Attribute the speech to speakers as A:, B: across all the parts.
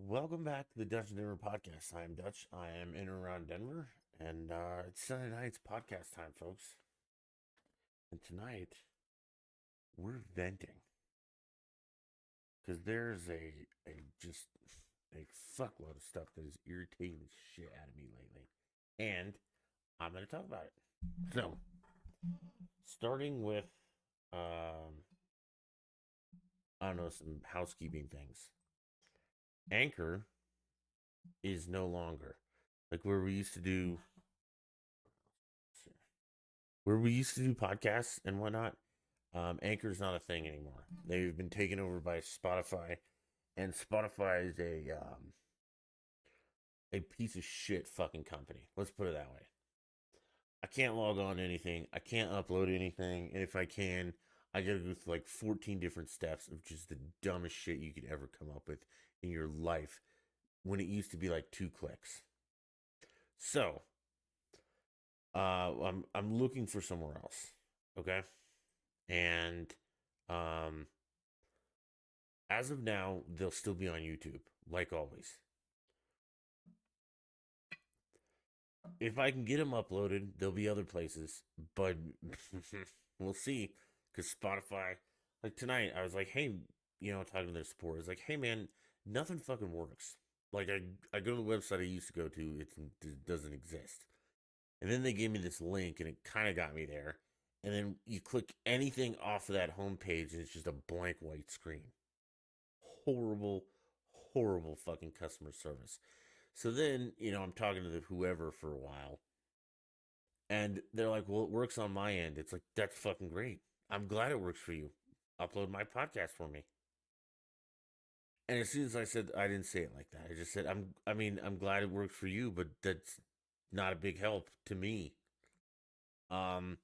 A: Welcome back to the Dutch and Denver podcast. I am Dutch. I am in and around Denver, and it's Sunday night. It's podcast time, folks. And tonight we're venting because there's a just a fuckload of stuff that is irritating the shit out of me lately, and I'm going to talk about it. So, starting with I don't know, some housekeeping things. Anchor is no longer like where we used to do podcasts and whatnot. Anchor's not a thing anymore. They've been taken over by Spotify, and Spotify is a piece of shit fucking company. Let's put it that way. I can't log on to anything. I can't upload anything, and if I can, I gotta go through like 14 different steps of just the dumbest shit you could ever come up with in your life. When it used to be like 2 clicks. So, I'm looking for somewhere else. Okay, and um as of now, they'll still be on YouTube, like always. If I can get them uploaded, there'll be other places, but we'll see. Because Spotify, like tonight, I was like, hey, talking to their support, I was like, hey, man, nothing fucking works. Like, I go to the website I used to go to, it doesn't exist. And then they gave me this link, and it kind of got me there. And then you click anything off of that homepage, and it's just a blank white screen. Horrible, horrible fucking customer service. So then, I'm talking to whoever for a while, and they're like, well, it works on my end. It's like, that's fucking great. I'm glad it works for you. Upload my podcast for me. And as soon as I said, I didn't say it like that. I just said, I'm glad it works for you, but that's not a big help to me. Um,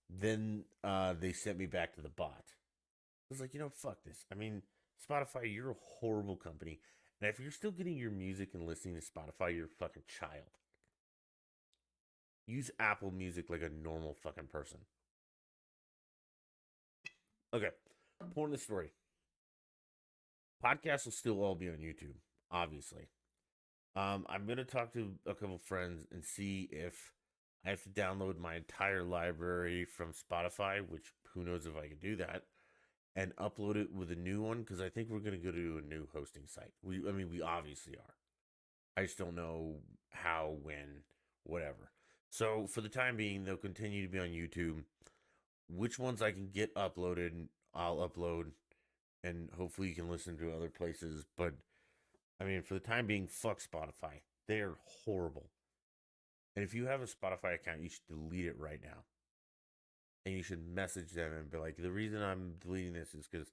A: then they sent me back to the bot. I was like, fuck this. I mean, Spotify, you're a horrible company. And if you're still getting your music and listening to Spotify, you're a fucking child. Use Apple Music like a normal fucking person. Okay, point of the story. Podcasts will still all be on YouTube, obviously. I'm gonna talk to a couple friends and see if I have to download my entire library from Spotify, which who knows if I can do that, and upload it with a new one because I think we're gonna go to a new hosting site. We obviously are. I just don't know how, when, whatever. So for the time being, they'll continue to be on YouTube. Which ones I can get uploaded, I'll upload, and hopefully you can listen to other places. But I mean, for the time being, fuck Spotify. They are horrible. And if you have a Spotify account, you should delete it right now. And you should message them and be like, the reason I'm deleting this is because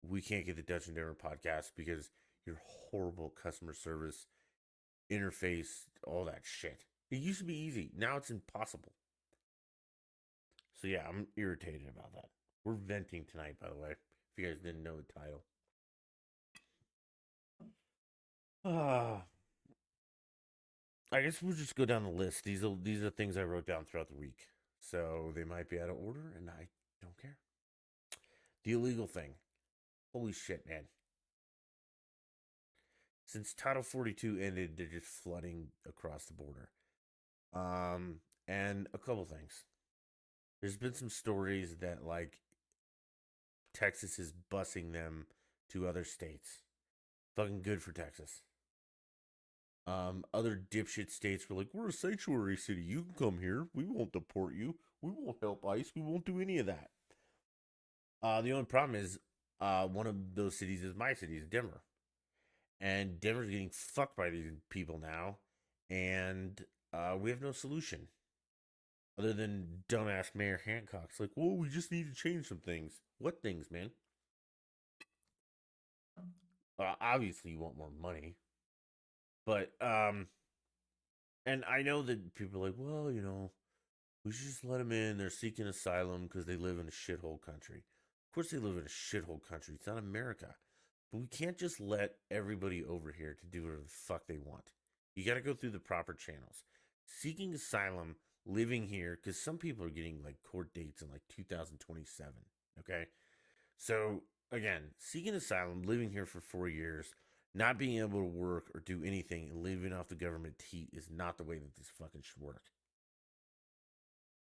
A: we can't get the Dutch and Denver podcast because your horrible customer service interface, all that shit. It used to be easy. Now it's impossible. So yeah, I'm irritated about that. We're venting tonight, by the way. If you guys didn't know the title. I guess we'll just go down the list. These are things I wrote down throughout the week. So they might be out of order, and I don't care. The illegal thing. Holy shit, man. Since Title 42 ended, they're just flooding across the border. And a couple things. There's been some stories that like Texas is busing them to other states. Fucking good for Texas. Other dipshit states were like, we're a sanctuary city. You can come here. We won't deport you. We won't help ICE. We won't do any of that. The only problem is, one of those cities is my city, is Denver. And Denver's getting fucked by these people now. And we have no solution. Other than dumbass Mayor Hancock's like, well, we just need to change some things. What things, man? Obviously, you want more money. But, and I know that people are like, well, we should just let them in. They're seeking asylum because they live in a shithole country. Of course, they live in a shithole country. It's not America. But we can't just let everybody over here to do whatever the fuck they want. You got to go through the proper channels. Seeking asylum, living here, because some people are getting like court dates in like 2027. Okay. So, again, seeking asylum, living here for 4 years, Not being able to work or do anything and living off the government heat is not the way that this fucking should work.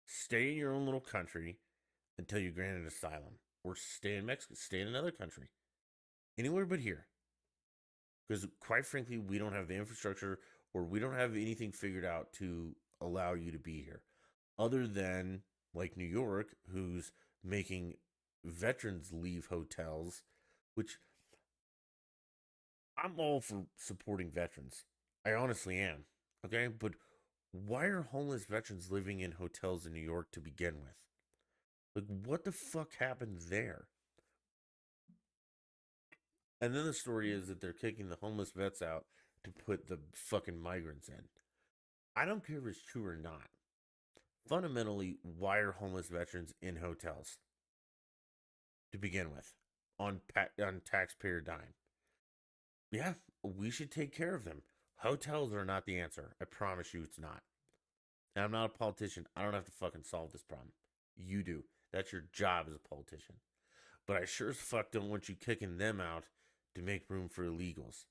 A: Stay in your own little country until you're granted asylum, or stay in Mexico, stay in another country, anywhere but here. Because quite frankly, we don't have the infrastructure or we don't have anything figured out to allow you to be here, other than like New York, who's making veterans leave hotels, which I'm all for supporting veterans. I honestly am. Okay, but why are homeless veterans living in hotels in New York to begin with? Like, what the fuck happened there? And then the story is that they're kicking the homeless vets out to put the fucking migrants in. I don't care if it's true or not. Fundamentally, why are homeless veterans in hotels to begin with on taxpayer dime? Yeah, we should take care of them. Hotels are not the answer. I promise you it's not. And I'm not a politician. I don't have to fucking solve this problem. You do. That's your job as a politician. But I sure as fuck don't want you kicking them out to make room for illegals.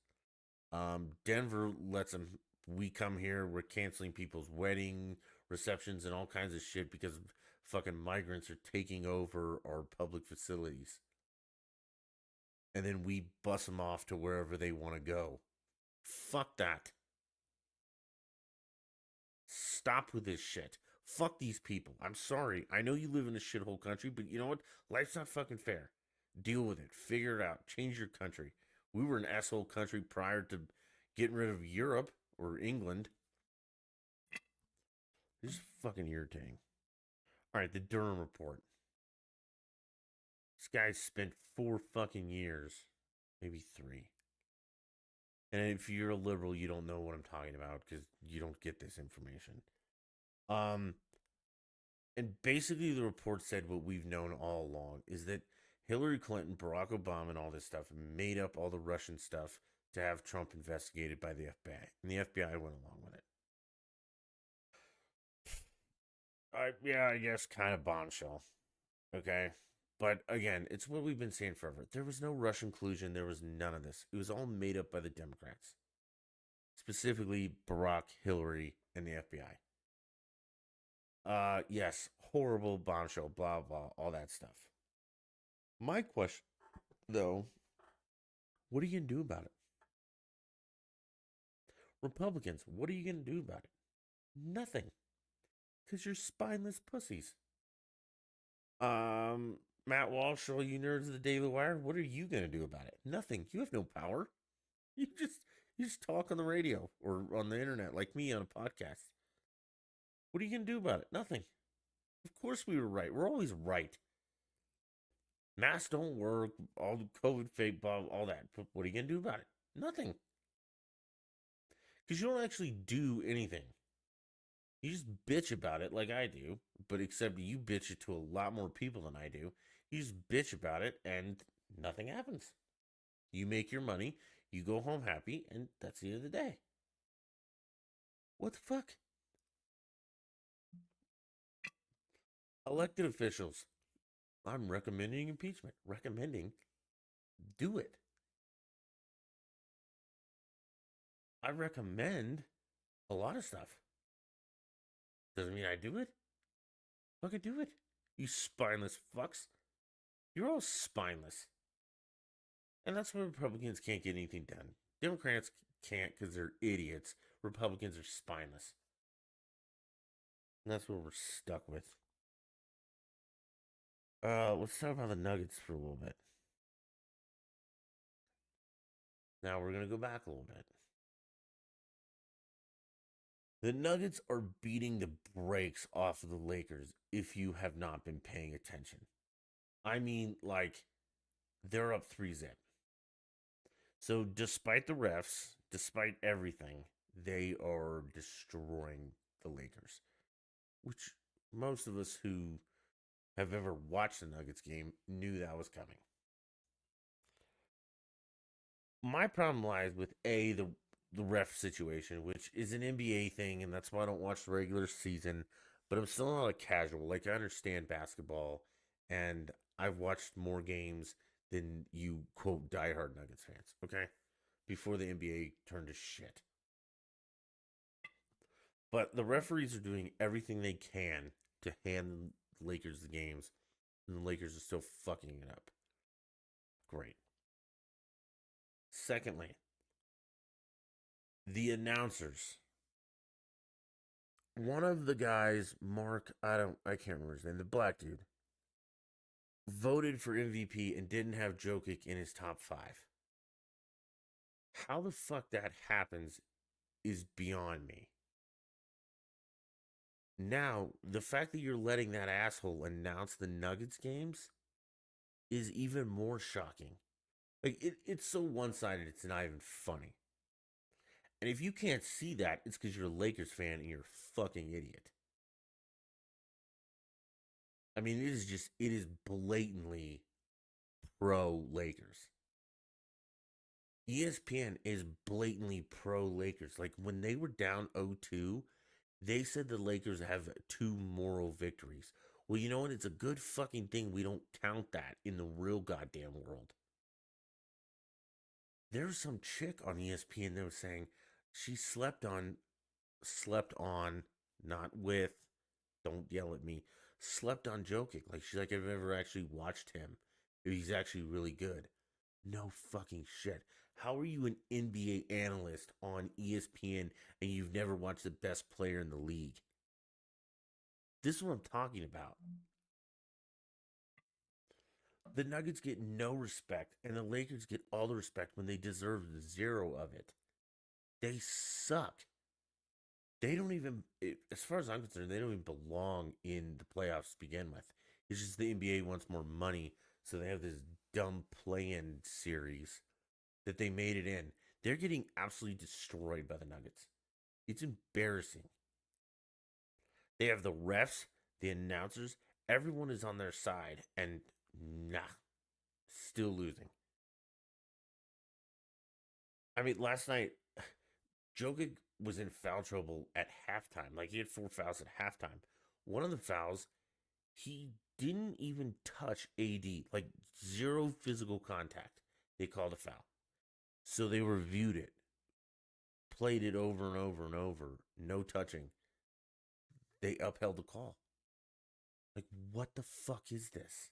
A: Denver lets them. We come here, we're canceling people's wedding receptions and all kinds of shit because fucking migrants are taking over our public facilities. And then we bus them off to wherever they want to go. Fuck that. Stop with this shit. Fuck these people. I'm sorry. I know you live in a shithole country, but you know what? Life's not fucking fair. Deal with it. Figure it out. Change your country. We were an asshole country prior to getting rid of Europe or England. This is fucking irritating. All right, the Durham report. This guy spent 4 fucking years, maybe 3. And if you're a liberal, you don't know what I'm talking about because you don't get this information. Um, and basically, the report said what we've known all along is that Hillary Clinton, Barack Obama, and all this stuff made up all the Russian stuff to have Trump investigated by the FBI, and the FBI went along with it. Yeah, I guess kind of bombshell. Okay. But again, it's what we've been saying forever. There was no Russian collusion. There was none of this. It was all made up by the Democrats, specifically Barack, Hillary, and the FBI. Yes, horrible bombshell, blah, blah, all that stuff. My question, though, what are you going to do about it? Republicans, what are you going to do about it? Nothing. Because you're spineless pussies. Matt Walsh, all you nerds of the Daily Wire, what are you going to do about it? Nothing. You have no power. You just talk on the radio or on the internet like me on a podcast. What are you going to do about it? Nothing. Of course we were right. We're always right. Masks don't work, all the COVID fake, blah, all that. But what are you going to do about it? Nothing. Because you don't actually do anything. You just bitch about it like I do, but except you bitch it to a lot more people than I do. You just bitch about it and nothing happens. You make your money, you go home happy, and that's the end of the day. What the fuck? Elected officials. I'm recommending impeachment. Recommending. Do it. I recommend a lot of stuff. Doesn't mean I do it. Fucking do it. You spineless fucks. You're all spineless. And that's why Republicans can't get anything done. Democrats can't because they're idiots. Republicans are spineless. And that's what we're stuck with. Let's talk about the Nuggets for a little bit. Now we're gonna go back a little bit. The Nuggets are beating the brakes off of the Lakers if you have not been paying attention. I mean, like, they're up 3-0. So, despite the refs, despite everything, they are destroying the Lakers, which most of us who have ever watched the Nuggets game knew that was coming. My problem lies with the ref situation, which is an NBA thing, and that's why I don't watch the regular season. But I'm still not a casual. Like, I understand basketball, and I've watched more games than you quote diehard Nuggets fans. Okay, before the NBA turned to shit. But the referees are doing everything they can to hand the Lakers the games, and the Lakers are still fucking it up. Great. Secondly, the announcers. One of the guys, Mark, I can't remember his name, the black dude, voted for MVP and didn't have Jokic in his top 5. How the fuck that happens is beyond me. Now, the fact that you're letting that asshole announce the Nuggets games is even more shocking. Like, it's so one-sided, it's not even funny. And if you can't see that, it's because you're a Lakers fan and you're a fucking idiot. I mean, it is blatantly pro Lakers. ESPN is blatantly pro Lakers. Like, when they were down 0-2, they said the Lakers have 2 moral victories. Well, you know what? It's a good fucking thing we don't count that in the real goddamn world. There's some chick on ESPN that was saying she slept on, not with, don't yell at me, slept on Jokic. Like, she's like, I've ever actually watched him. He's actually really good. No fucking shit. How are you an NBA analyst on ESPN and you've never watched the best player in the league? This is what I'm talking about. The Nuggets get no respect, and the Lakers get all the respect when they deserve 0 of it. They suck. They don't even, as far as I'm concerned, they don't even belong in the playoffs to begin with. It's just the NBA wants more money, so they have this dumb play-in series that they made it in. They're getting absolutely destroyed by the Nuggets. It's embarrassing. They have the refs, the announcers, everyone is on their side, and nah, still losing. I mean, last night, Jokic was in foul trouble at halftime. Like, he had 4 fouls at halftime. One of the fouls, he didn't even touch AD. Like, 0 physical contact. They called a foul. So they reviewed it, played it over and over and over, no touching. They upheld the call. Like, what the fuck is this?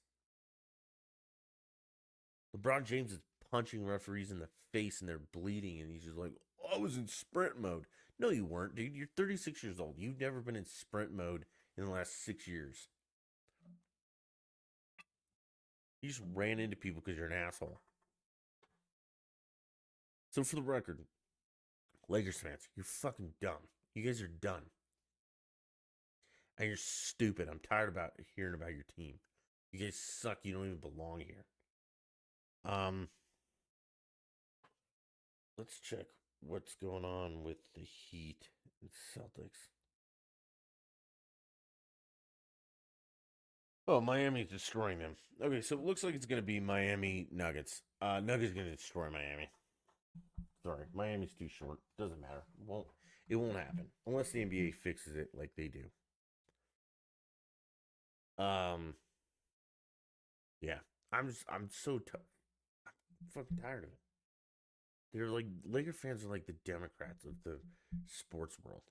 A: LeBron James is punching referees in the face and they're bleeding, and he's just like, oh, I was in sprint mode. No, you weren't, dude. You're 36 years old. You've never been in sprint mode in the last 6 years. You just ran into people because you're an asshole. So for the record, Lakers fans, you're fucking dumb. You guys are done. And you're stupid. I'm tired about hearing about your team. You guys suck. You don't even belong here. Let's check what's going on with the Heat and Celtics. Oh, Miami's destroying them. Okay, so it looks like it's going to be Miami Nuggets. Nuggets going to destroy Miami. Sorry, Miami's too short. Doesn't matter. It won't happen unless the NBA fixes it like they do. Yeah, I'm so I'm fucking tired of it. They're like Laker fans are like the Democrats of the sports world.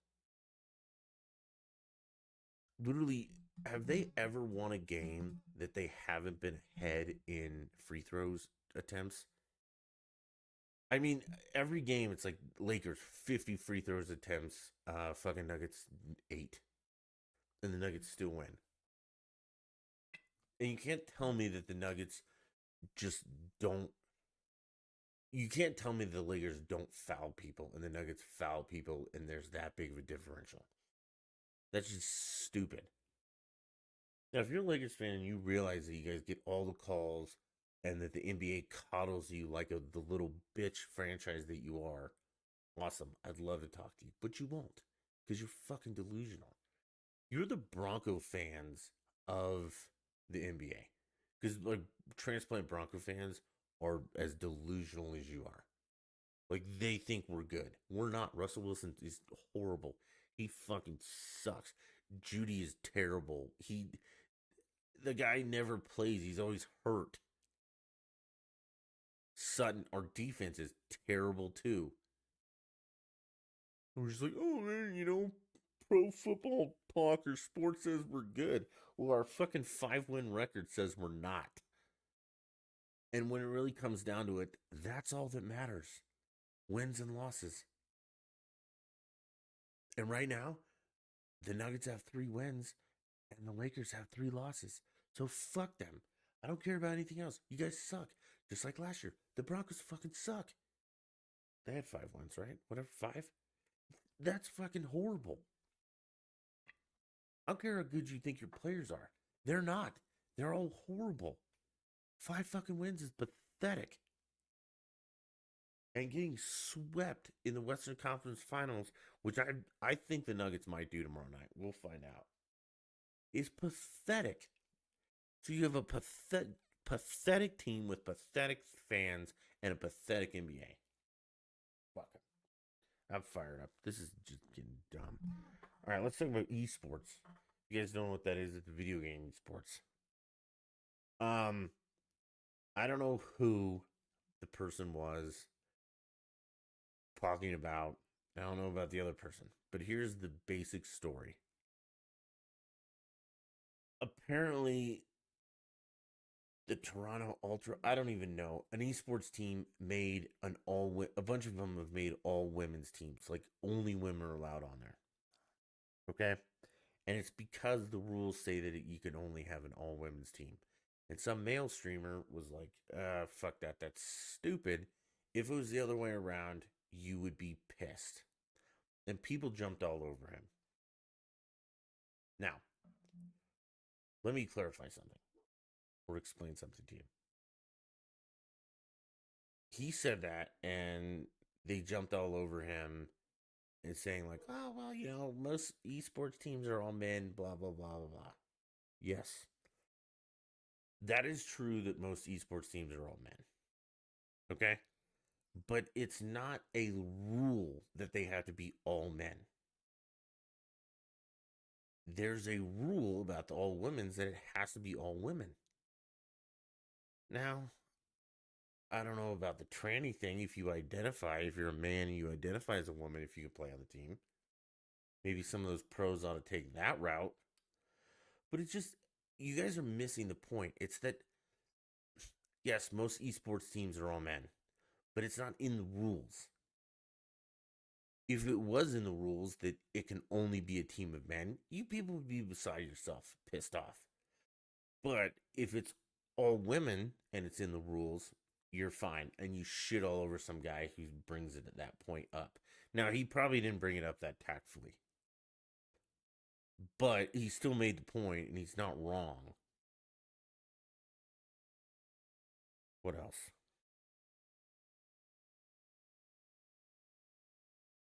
A: Literally, have they ever won a game that they haven't been ahead in free throws attempts? I mean, every game it's like Lakers 50 free throws attempts, fucking Nuggets 8, and the Nuggets still win. And you can't tell me that the Nuggets just don't. You can't tell me the Lakers don't foul people and the Nuggets foul people, and there's that big of a differential. That's just stupid. Now, if you're a Lakers fan and you realize that you guys get all the calls and that the NBA coddles you like the little bitch franchise that you are, awesome. I'd love to talk to you, but you won't because you're fucking delusional. You're the Bronco fans of the NBA because like transplant Bronco fans are as delusional as you are. Like, they think we're good. We're not. Russell Wilson is horrible. He fucking sucks. Judy is terrible. The guy never plays. He's always hurt. sudden our defense is terrible too. We're just like, oh man, Pro Football Talk or Sports says we're good. Well, our fucking 5-win record says we're not. And when it really comes down to it, that's all that matters. Wins and losses. And right now, the Nuggets have 3 wins and the Lakers have 3 losses. So fuck them. I don't care about anything else. You guys suck. Just like last year. The Broncos fucking suck. They had 5 wins, right? Whatever, 5? That's fucking horrible. I don't care how good you think your players are. They're not. They're all horrible. 5 fucking wins is pathetic. And getting swept in the Western Conference Finals, which I think the Nuggets might do tomorrow night. We'll find out. Is pathetic. So you have a pathetic team with pathetic fans and a pathetic NBA. Fuck it. I'm fired up. This is just getting dumb. All right, let's talk about esports. You guys don't know what that is. It's video game esports. I don't know who the person was talking about. I don't know about the other person, but here's the basic story. Apparently, the Toronto Ultra, I don't even know, an esports team made a bunch of them have made all women's teams. Like, only women are allowed on there. Okay? And it's because the rules say that you can only have an all women's team. And some male streamer was like, fuck that, that's stupid. If it was the other way around, you would be pissed. And people jumped all over him. Now, let me clarify something or explain something to you. He said that, and they jumped all over him and saying, like, oh, well, most esports teams are all men, blah, blah, blah, blah, blah. Yes. That is true that most esports teams are all men. Okay? But it's not a rule that they have to be all men. There's a rule about the all women's that it has to be all women. Now, I don't know about the tranny thing. If you're a man and you identify as a woman, if you can play on the team, maybe some of those pros ought to take that route. But it's just, you guys are missing the point. It's that, yes, most esports teams are all men, but it's not in the rules. If it was in the rules that it can only be a team of men, you people would be beside yourself, pissed off. But if it's all women and it's in the rules, you're fine. And you shit all over some guy who brings it at that point up. Now, he probably didn't bring it up that tactfully. But he still made the point, and he's not wrong. What else?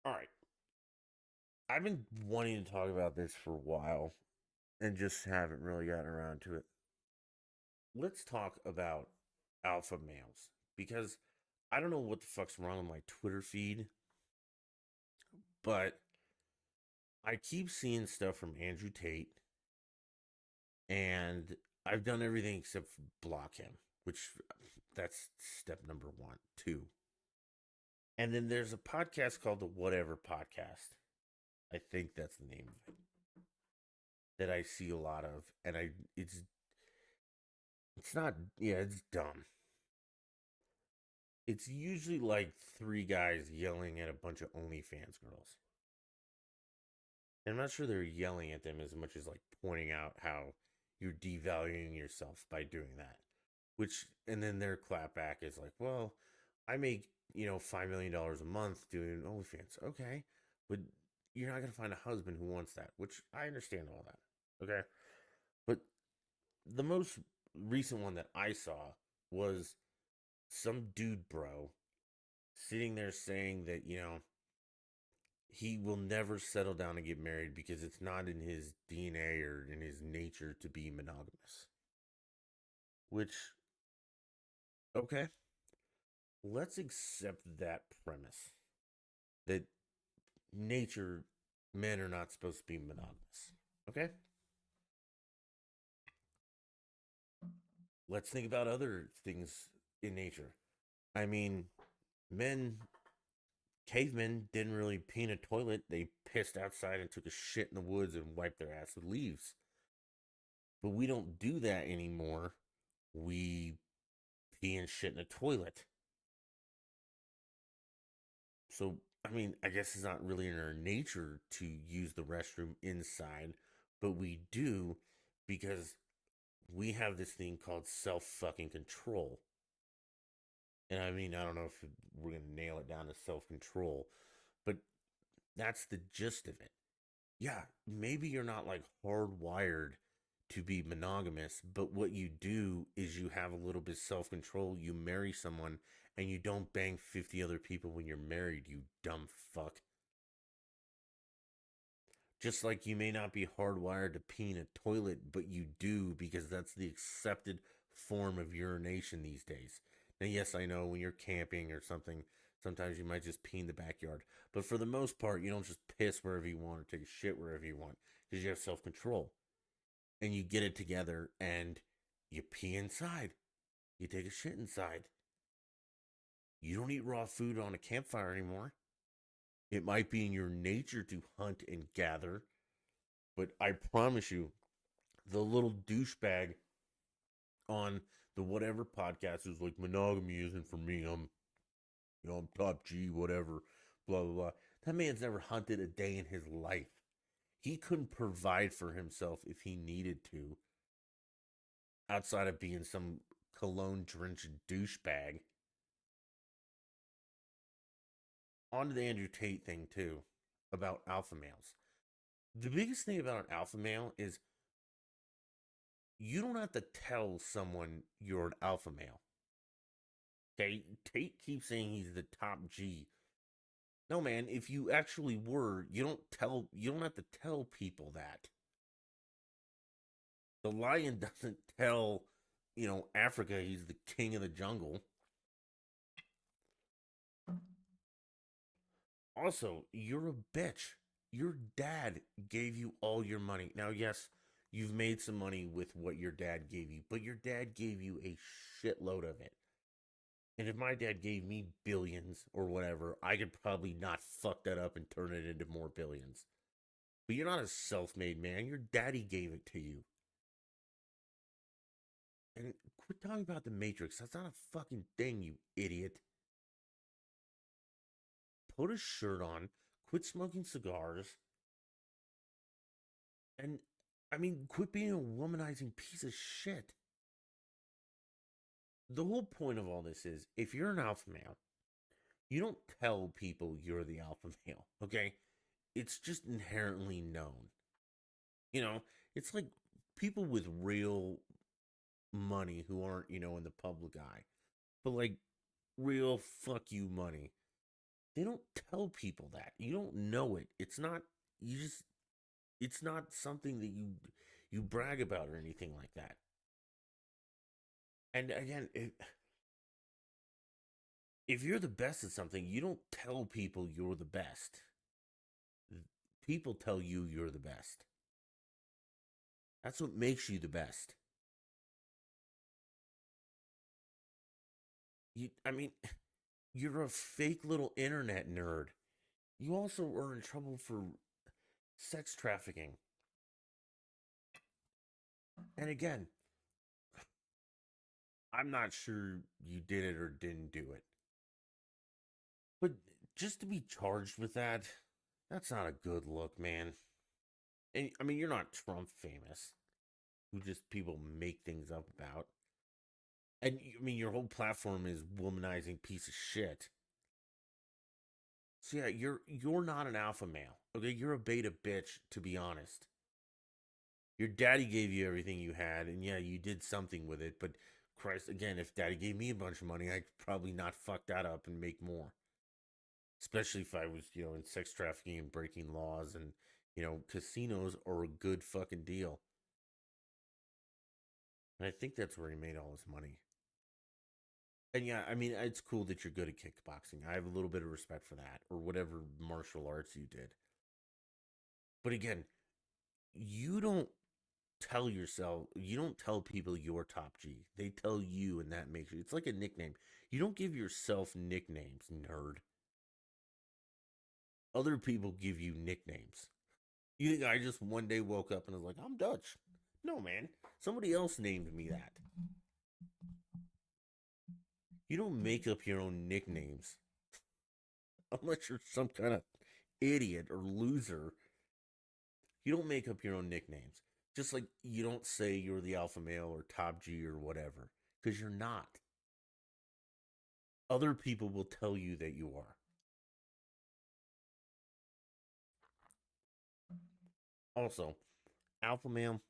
A: All right. I've been wanting to talk about this for a while and just haven't really gotten around to it. Let's talk about alpha males, because I don't know what the fuck's wrong with my Twitter feed, but I keep seeing stuff from Andrew Tate, and I've done everything except block him, which that's step number 1, 2. And then there's a podcast called the Whatever Podcast. I think that's the name of it. That I see a lot of, and it's not, yeah, it's dumb. It's usually like 3 guys yelling at a bunch of OnlyFans girls. And I'm not sure they're yelling at them as much as like pointing out how you're devaluing yourself by doing that. And then their clapback is like, well, I make, $5 million a month doing OnlyFans. Okay. But you're not going to find a husband who wants that, which I understand all that. Okay. But the most recent one that I saw was some dude bro sitting there saying that, he will never settle down and get married because it's not in his DNA or in his nature to be monogamous. Which, okay, let's accept that premise that men are not supposed to be monogamous. Okay? Let's think about other things in nature. I mean, men, cavemen didn't really pee in a toilet. They pissed outside and took a shit in the woods and wiped their ass with leaves. But we don't do that anymore. We pee and shit in a toilet. So, I mean, I guess it's not really in our nature to use the restroom inside, but we do because we have this thing called self fucking control. And I mean, I don't know if we're going to nail it down to self control, but that's the gist of it. Yeah, maybe you're not like hardwired to be monogamous, but what you do is you have a little bit self control. You marry someone and you don't bang 50 other people when you're married, you dumb fuck. Just like you may not be hardwired to pee in a toilet, but you do because that's the accepted form of urination these days. Now, yes, I know when you're camping or something, sometimes you might just pee in the backyard. But for the most part, you don't just piss wherever you want or take a shit wherever you want because you have self control. And you get it together and you pee inside. You take a shit inside. You don't eat raw food on a campfire anymore. It might be in your nature to hunt and gather, but I promise you, the little douchebag on the whatever podcast who's like monogamy isn't for me. I'm top G, whatever, blah blah blah. That man's never hunted a day in his life. He couldn't provide for himself if he needed to, outside of being some cologne drenched douchebag. On to the Andrew Tate thing too, about alpha males. The biggest thing about an alpha male is you don't have to tell someone you're an alpha male. Okay, Tate keeps saying he's the top G. No, man, if you actually were, you don't have to tell people that. The lion doesn't tell, Africa he's the king of the jungle. Also, you're a bitch. Your dad gave you all your money. Now, yes, you've made some money with what your dad gave you, but your dad gave you a shitload of it. And if my dad gave me billions or whatever, I could probably not fuck that up and turn it into more billions. But you're not a self made man. Your daddy gave it to you. And quit talking about the Matrix. That's not a fucking thing, you idiot. Put a shirt on, quit smoking cigars, and I mean, quit being a womanizing piece of shit. The whole point of all this is if you're an alpha male, you don't tell people you're the alpha male, okay? It's just inherently known. You know, it's like people with real money who aren't, in the public eye, but like real fuck you money. They don't tell people that. You don't know it. You just, it's not something that you brag about or anything like that. And again, if you're the best at something, you don't tell people you're the best. People tell you you're the best. That's what makes you the best. I mean, you're a fake little internet nerd. You also are in trouble for sex trafficking. And again, I'm not sure you did it or didn't do it. But just to be charged with that, that's not a good look, man. And I mean, you're not Trump famous, who just people make things up about. And I mean, your whole platform is womanizing piece of shit. So yeah, you're not an alpha male. Okay, you're a beta bitch, to be honest. Your daddy gave you everything you had, and yeah, you did something with it, but Christ, again, if daddy gave me a bunch of money, I'd probably not fuck that up and make more. Especially if I was, in sex trafficking and breaking laws, and casinos are a good fucking deal. And I think that's where he made all his money. And yeah, I mean, it's cool that you're good at kickboxing. I have a little bit of respect for that, or whatever martial arts you did. But again, you don't tell yourself, you don't tell people you're top G. They tell you, and that makes you, it's like a nickname. You don't give yourself nicknames, nerd. Other people give you nicknames. You think I just one day woke up and was like, I'm Dutch? No, man. Somebody else named me that. You don't make up your own nicknames unless you're some kind of idiot or loser. You don't make up your own nicknames. Just like you don't say you're the alpha male or top G or whatever, because you're not. Other people will tell you that you are. Also, alpha male,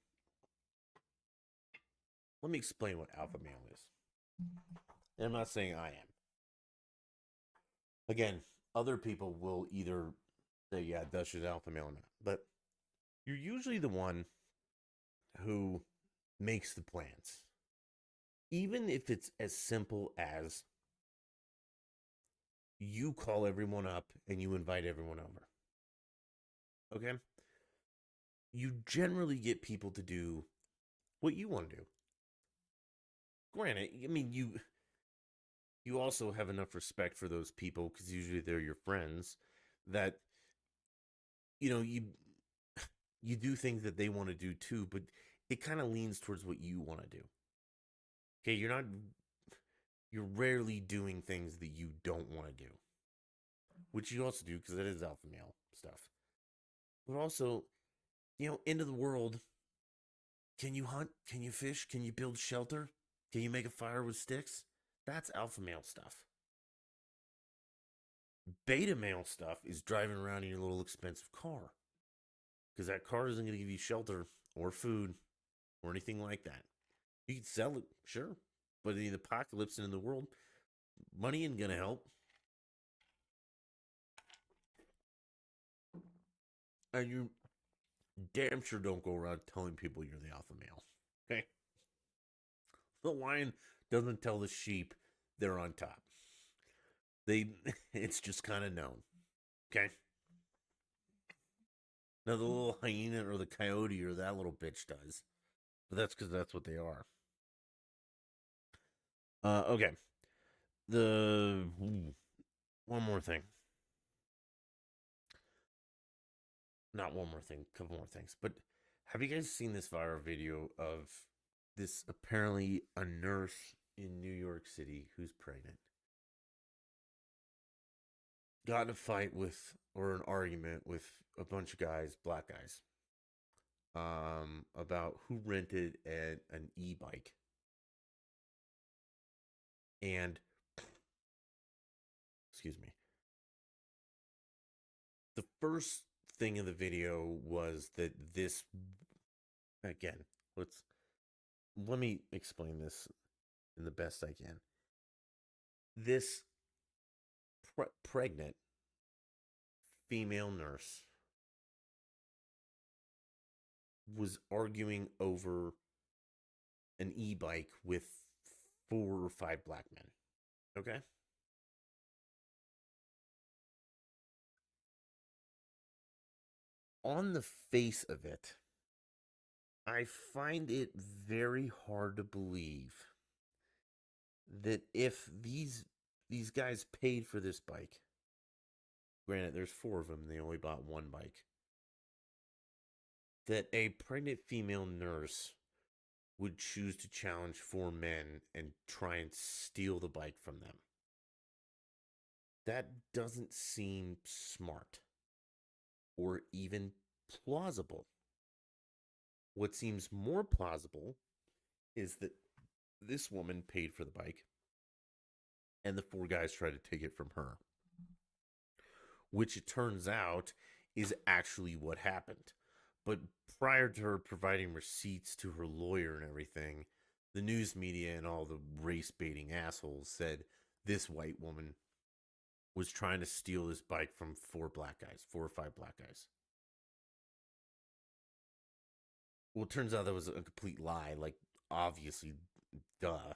A: let me explain what alpha male is. And I'm not saying I am. Again, other people will either say, yeah, Dutch is alpha male or not. But you're usually the one who makes the plans. Even if it's as simple as you call everyone up and you invite everyone over. Okay? You generally get people to do what you want to do. Granted, I mean, you also have enough respect for those people because usually they're your friends that you do things that they want to do too, but it kind of leans towards what you want to do. Okay, you're rarely doing things that you don't want to do, which you also do because it is alpha male stuff. But also, into the world, can you hunt? Can you fish? Can you build shelter? Can you make a fire with sticks? That's alpha male stuff. Beta male stuff is driving around in your little expensive car. Because that car isn't going to give you shelter or food or anything like that. You can sell it, sure. But in the apocalypse and in the world, money ain't going to help. And you damn sure don't go around telling people you're the alpha male. Okay? The lion doesn't tell the sheep they're on top. It's just kind of known. Okay? Now the little hyena or the coyote or that little bitch does. But that's because that's what they are. Okay. One more thing. Not one more thing, a couple more things. But have you guys seen this viral video of this apparently a nurse in New York City who's pregnant? Got in a fight with or an argument with a bunch of guys, black guys, about who rented an e-bike. And excuse me. The first thing in the video was that this again, let me explain this in the best I can. This pregnant female nurse was arguing over an e-bike with 4 or 5 black men. Okay? On the face of it, I find it very hard to believe that if these guys paid for this bike, granted there's 4 of them, they only bought one bike, that a pregnant female nurse would choose to challenge 4 men and try and steal the bike from them. That doesn't seem smart or even plausible. What seems more plausible is that this woman paid for the bike and the 4 guys tried to take it from her, which it turns out is actually what happened. But prior to her providing receipts to her lawyer and everything, the news media and all the race baiting assholes said this white woman was trying to steal this bike from 4 black guys, 4 or 5 black guys. Well, it turns out that was a complete lie. Like, obviously, duh.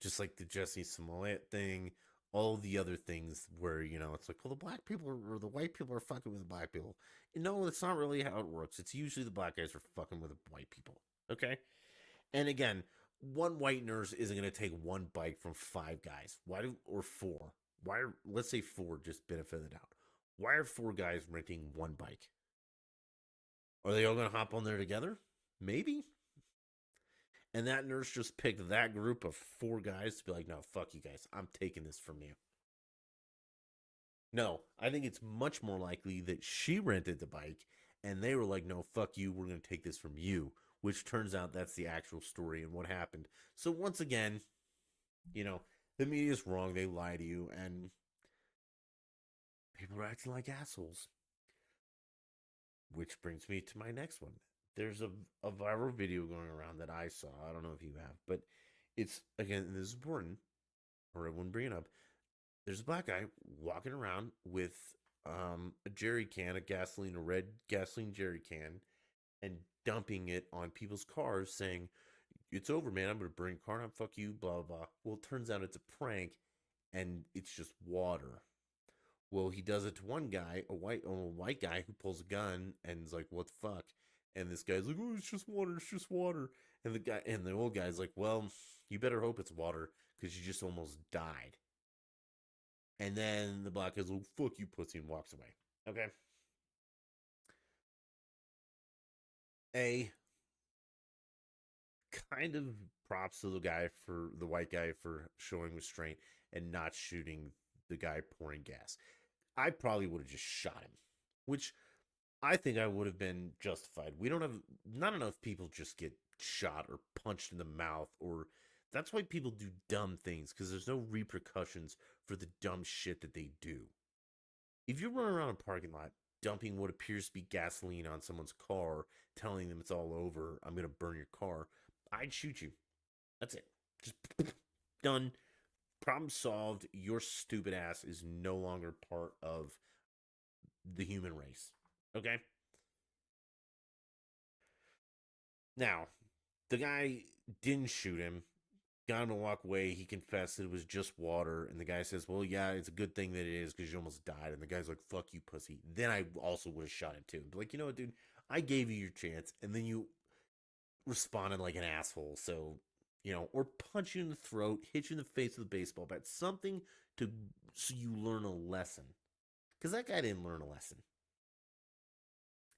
A: Just like the Jesse Smollett thing, all the other things where, it's like, well, the black people or the white people are fucking with the black people. No, that's not really how it works. It's usually the black guys are fucking with the white people. Okay. And again, one white nurse isn't going to take one bike from five guys. Why do, or four? Why are, let's say four, just benefit of the doubt. Why are four guys renting one bike? Are they all going to hop on there together? Maybe. And that nurse just picked that group of four guys to be like, no, fuck you guys. I'm taking this from you. No, I think it's much more likely that she rented the bike and they were like, no, fuck you. We're going to take this from you, which turns out that's the actual story and what happened. So, once again, you know, the media's wrong. They lie to you and people are acting like assholes. Which brings me to my next one. There's a viral video going around that I saw. I don't know if you have, but it's, again, this is important, or I wouldn't bring it up. There's a black guy walking around with a jerry can of gasoline, a red gasoline jerry can, and dumping it on people's cars, saying, "It's over, man. I'm gonna burn your car down. Fuck you." Blah blah. Well, it turns out it's a prank, and it's just water. Well, he does it to one guy, a white guy who pulls a gun and is like, "What the fuck?" And this guy's like, "Oh, it's just water. It's just water." And the old guy's like, "Well, you better hope it's water because you just almost died." And then the black guy's like, "Fuck you, pussy," and walks away. Okay. A kind of props to the white guy for showing restraint and not shooting the guy pouring gas. I probably would have just shot him, which I think I would have been justified. We don't have, not enough people just get shot or punched in the mouth, or that's why people do dumb things, because there's no repercussions for the dumb shit that they do. If you run around a parking lot dumping what appears to be gasoline on someone's car, telling them it's all over, I'm going to burn your car, I'd shoot you. That's it. Just done. Problem solved. Your stupid ass is no longer part of the human race. Okay? Now, the guy didn't shoot him, got him to walk away. He confessed that it was just water. And the guy says, "Well, yeah, it's a good thing that it is because you almost died." And the guy's like, "Fuck you, pussy." Then I also would have shot him too. Like, you know what, dude? I gave you your chance. And then you responded like an asshole. So, or punch you in the throat, hit you in the face with a baseball bat, something to so you learn a lesson. Because that guy didn't learn a lesson.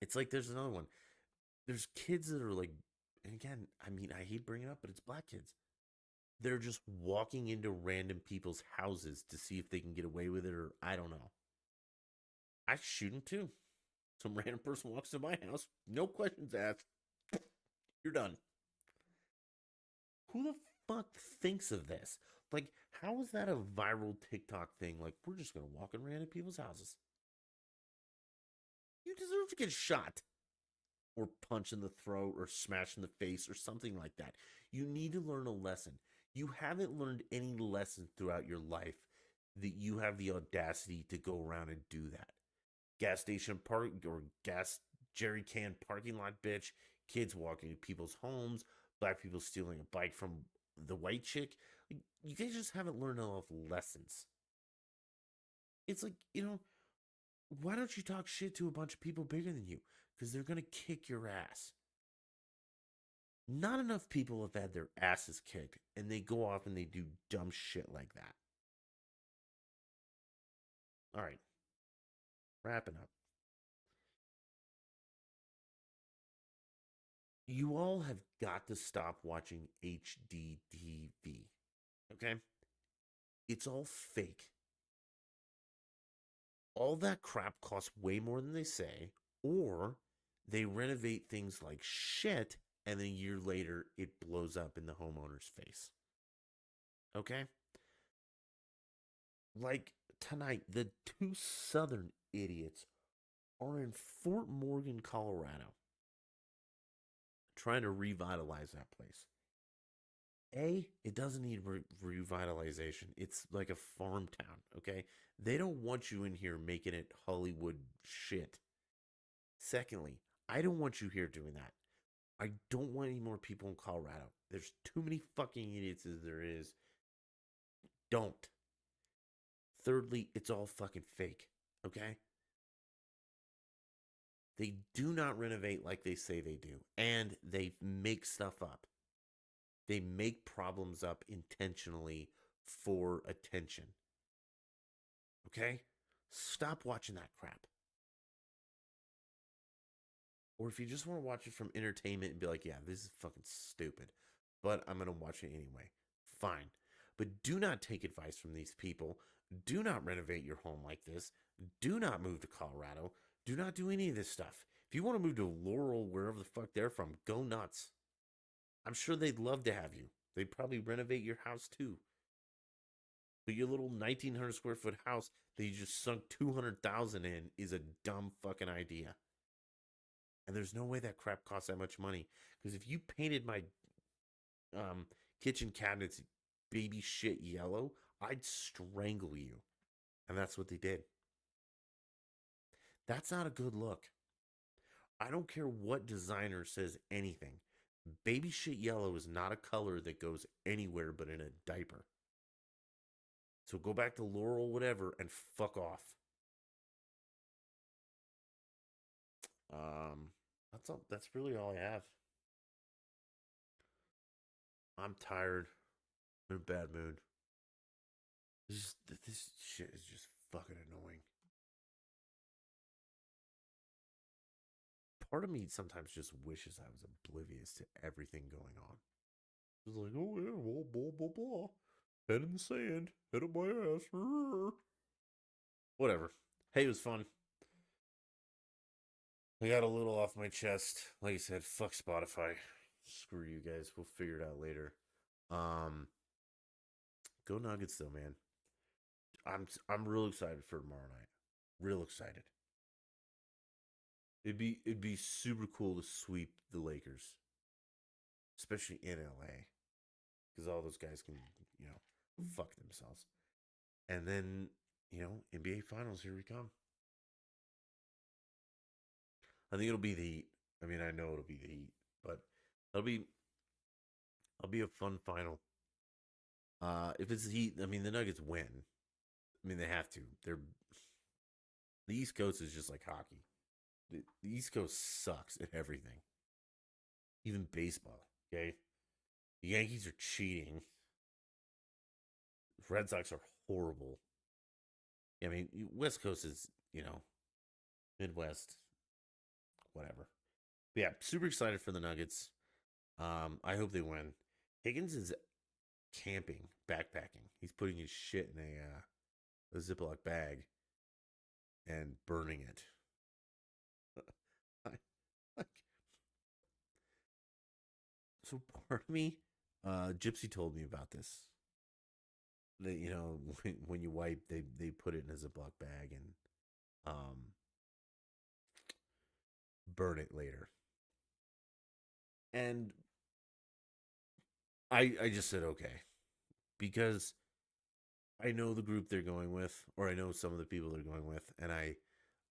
A: It's like there's another one. There's kids that are like, and again, I mean, I hate bringing it up, but it's black kids. They're just walking into random people's houses to see if they can get away with it, or I don't know. I shoot them too. Some random person walks into my house, no questions asked. You're done. Who the fuck thinks of this? Like, how is that a viral TikTok thing? Like, we're just gonna walk in random people's houses. You deserve to get shot, or punched in the throat, or smashed in the face, or something like that. You need to learn a lesson. You haven't learned any lessons throughout your life that you have the audacity to go around and do that. Gas station park or gas jerry can parking lot bitch, kids walking into people's homes, black people stealing a bike from the white chick. Like, you guys just haven't learned enough lessons. It's like, why don't you talk shit to a bunch of people bigger than you? Because they're going to kick your ass. Not enough people have had their asses kicked, and they go off and they do dumb shit like that. All right, wrapping up. You all have got to stop watching HDTV. Okay? It's all fake. All that crap costs way more than they say, or they renovate things like shit, and then a year later it blows up in the homeowner's face. Okay? Like tonight, the two southern idiots are in Fort Morgan, Colorado, trying to revitalize that place. It doesn't need revitalization. It's like a farm town, okay? They don't want you in here making it Hollywood shit. Secondly, I don't want you here doing that. I don't want any more people in Colorado. There's too many fucking idiots as there is. Don't. Thirdly, it's all fucking fake, okay? They do not renovate like they say they do, and they make stuff up. They make problems up intentionally for attention. Okay? Stop watching that crap. Or if you just want to watch it from entertainment and be like, yeah, this is fucking stupid, but I'm going to watch it anyway, fine. But do not take advice from these people. Do not renovate your home like this. Do not move to Colorado. Do not do any of this stuff. If you want to move to Laurel, wherever the fuck they're from, go nuts. I'm sure they'd love to have you. They'd probably renovate your house too. But your little 1,900 square foot house that you just sunk 200,000 in is a dumb fucking idea. And there's no way that crap costs that much money. Because if you painted my kitchen cabinets baby shit yellow, I'd strangle you. And that's what they did. That's not a good look. I don't care what designer says anything. Baby shit yellow is not a color that goes anywhere but in a diaper. So go back to Laurel, whatever, and fuck off. That's all. That's really all I have. I'm tired. I'm in a bad mood. This shit is just fucking annoying. Part of me sometimes just wishes I was oblivious to everything going on. It's like, oh yeah, well, blah blah blah. Head in the sand, head up my ass. Whatever. Hey, it was fun. I got a little off my chest. Like I said, fuck Spotify. Screw you guys. We'll figure it out later. Um, Go Nuggets though, man. I'm real excited for tomorrow night. Real excited. It'd be super cool to sweep the Lakers, especially in LA, because all those guys can fuck themselves. And then NBA Finals, here we come. I think it'll be the Heat. I mean, I know it'll be the Heat, but it'll be it'll be a fun final. If it's the Heat, I mean the Nuggets win. I mean they have to. The East Coast is just like hockey. The East Coast sucks at everything, even baseball. Okay, the Yankees are cheating. Red Sox are horrible. I mean, West Coast is Midwest, whatever. But yeah, super excited for the Nuggets. I hope they win. Higgins is camping, backpacking. He's putting his shit in a Ziploc bag and burning it. Like, so part of me, Gypsy told me about this. That when you wipe, they put it in a Ziploc bag and um burn it later. And I just said okay because I know the group they're going with, or I know some of the people they're going with, and I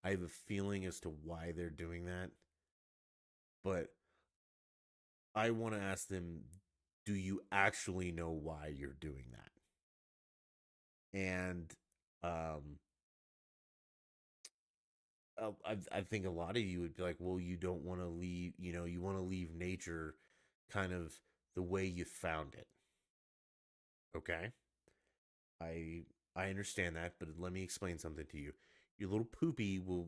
A: have a feeling as to why they're doing that. But I want to ask them, do you actually know why you're doing that? And um, I think a lot of you would be like, well, you don't want to leave, you want to leave nature kind of the way you found it. Okay. I I understand that, but let me explain something to you. Your little poopy will,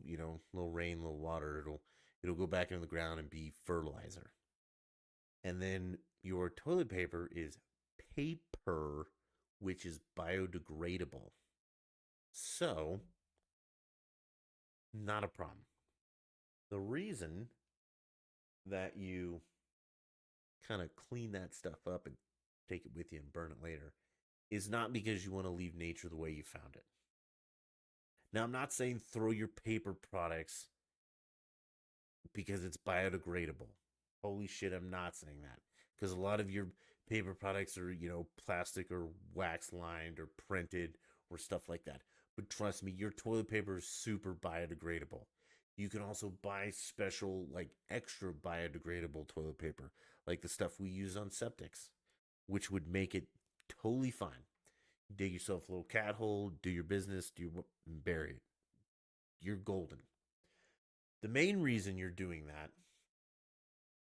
A: little rain, little water, it'll go back into the ground and be fertilizer. And then your toilet paper is paper, which is biodegradable. So, not a problem. The reason that you kind of clean that stuff up and take it with you and burn it later is not because you want to leave nature the way you found it. Now, I'm not saying throw your paper products because it's biodegradable. Holy shit, I'm not saying that. Because a lot of your paper products are, plastic or wax lined or printed or stuff like that. But trust me, your toilet paper is super biodegradable. You can also buy special, like extra biodegradable toilet paper, like the stuff we use on septics, which would make it totally fine. Dig yourself a little cat hole, do your business, bury it. You're golden. The main reason you're doing that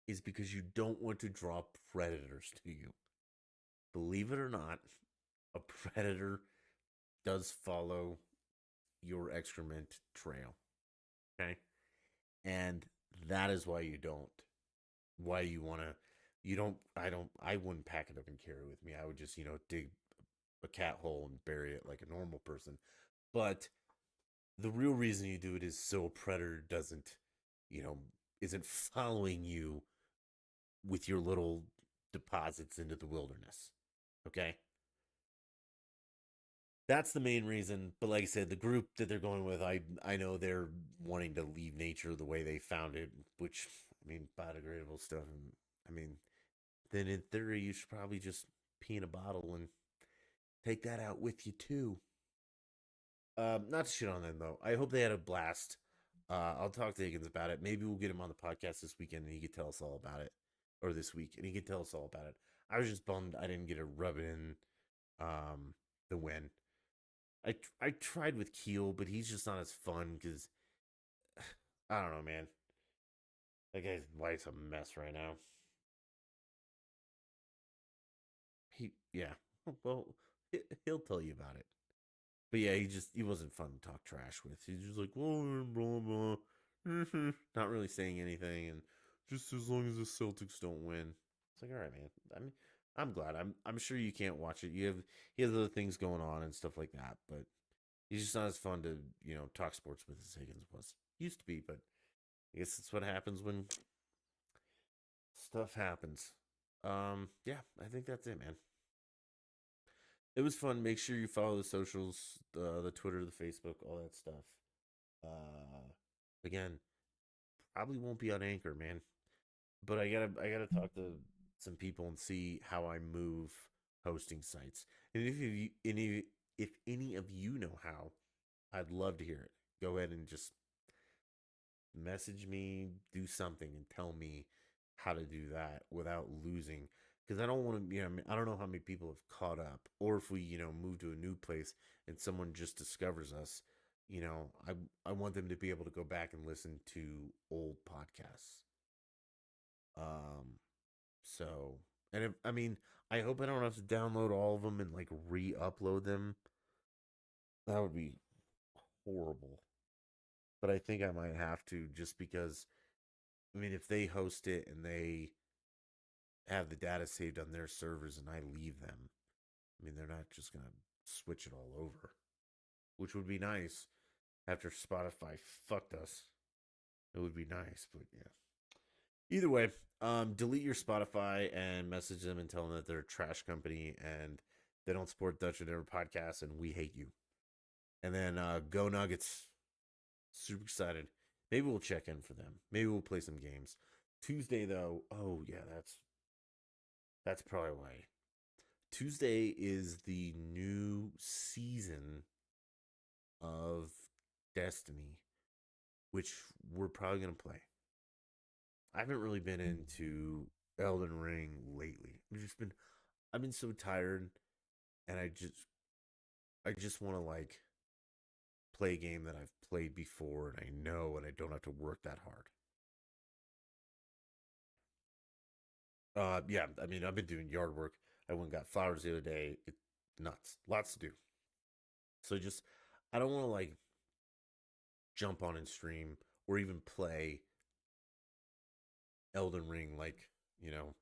A: is because you don't want to draw predators to you. Believe it or not, a predator does follow your excrement trail. Okay. And that is why you don't. Why you want to. You don't. I wouldn't pack it up and carry it with me. I would just, dig a cat hole and bury it like a normal person. But the real reason you do it is so a predator doesn't, you know, isn't following you with your little deposits into the wilderness. Okay? That's the main reason. But like I said, the group that they're going with, I know they're wanting to leave nature the way they found it, which I mean, biodegradable stuff. I mean, then in theory, you should probably just pee in a bottle and take that out with you too. Not to shit on them though. I hope they had a blast. I'll talk to Higgins about it. Maybe we'll get him on the podcast this weekend and he could tell us all about it, or this week, and he could tell us all about it. I was just bummed I didn't get to rub it in the win. I tried with Keel, but he's just not as fun because I don't know, man. That guy's life's a mess right now. Yeah. Well, he'll tell you about it. But yeah, he wasn't fun to talk trash with. He's just like, oh, blah blah, not really saying anything, and just as long as the Celtics don't win, it's like, all right, man. I mean, I'm glad. I'm sure you can't watch it. He has other things going on and stuff like that, but he's just not as fun to talk sports with as Higgins was. Used to be, but I guess that's what happens when stuff happens. Yeah, I think that's it, man. It was fun. Make sure you follow the socials, the Twitter, the Facebook, all that stuff. Again, probably won't be on Anchor, man. But I gotta talk to some people and see how I move hosting sites. And if any of you know how, I'd love to hear it. Go ahead and just message me, do something, and tell me how to do that without losing. Because I don't want to, I don't know how many people have caught up, or if we, move to a new place and someone just discovers us. I want them to be able to go back and listen to old podcasts. Um, so, and if, I mean, I hope I don't have to download all of them and like re-upload them. That would be horrible. But I think I might have to just because I mean, if they host it and they have the data saved on their servers and I leave them, I mean, they're not just going to switch it all over, which would be nice after Spotify fucked us. It would be nice, but yeah. Either way, delete your Spotify and message them and tell them that they're a trash company and they don't support Dutch and Never podcast and we hate you. And then go Nuggets. Super excited. Maybe we'll check in for them. Maybe we'll play some games. Tuesday though, oh yeah, that's probably why. Tuesday is the new season of Destiny, which we're probably gonna play. I haven't really been into Elden Ring lately. I've been so tired and I just want to like play a game that I've played before and I know and I don't have to work that hard. Yeah, I mean I've been doing yard work. I went and got flowers the other day. It nuts. Lots to do. So just I don't want to like jump on and stream or even play Elden Ring like, you know,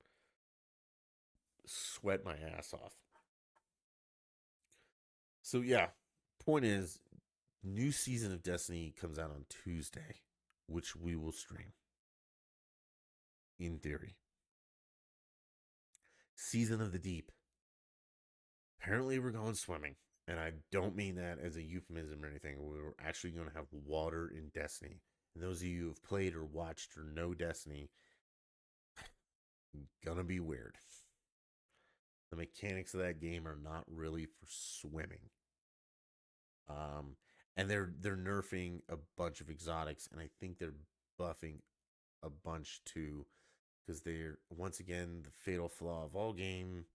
A: sweat my ass off. So yeah, point is new season of Destiny comes out on Tuesday, which we will stream in theory. Season of the Deep. Apparently we're going swimming. And I don't mean that as a euphemism or anything. We're actually going to have water in Destiny. And those of you who have played or watched or know Destiny, gonna be weird. The mechanics of that game are not really for swimming. Um, and they're nerfing a bunch of exotics, and I think they're buffing a bunch too, because they're once again the fatal flaw of all game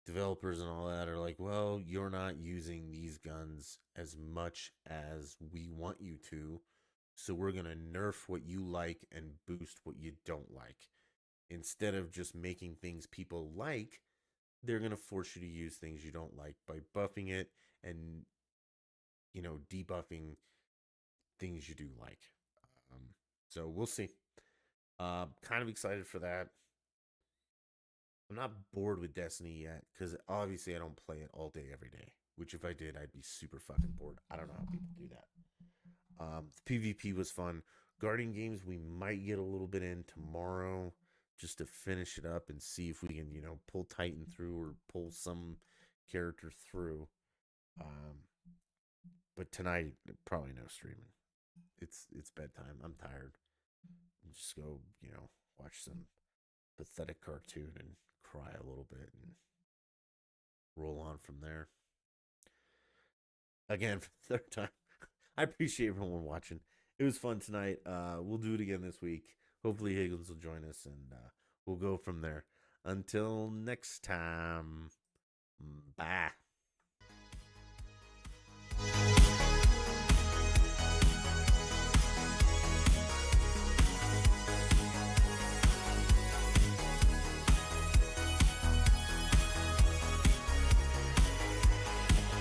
A: developers and all that are like, well, you're not using these guns as much as we want you to, So we're going to nerf what you like and boost what you don't like. Instead of just making things people like, they're going to force you to use things you don't like by buffing it and, debuffing things you do like. Um, so we'll see. Kind of excited for that. I'm not bored with Destiny yet because obviously I don't play it all day every day. Which if I did, I'd be super fucking bored. I don't know how people do that. The PvP was fun. Guardian games we might get a little bit in tomorrow just to finish it up and see if we can pull Titan through or pull some character through. Um, but tonight probably no streaming. It's bedtime. I'm tired. Just go watch some pathetic cartoon and cry a little bit and roll on from there. Again, for the third time, I appreciate everyone watching. It was fun tonight. We'll do it again this week. Hopefully, Higgins will join us and we'll go from there. Until next time, bye.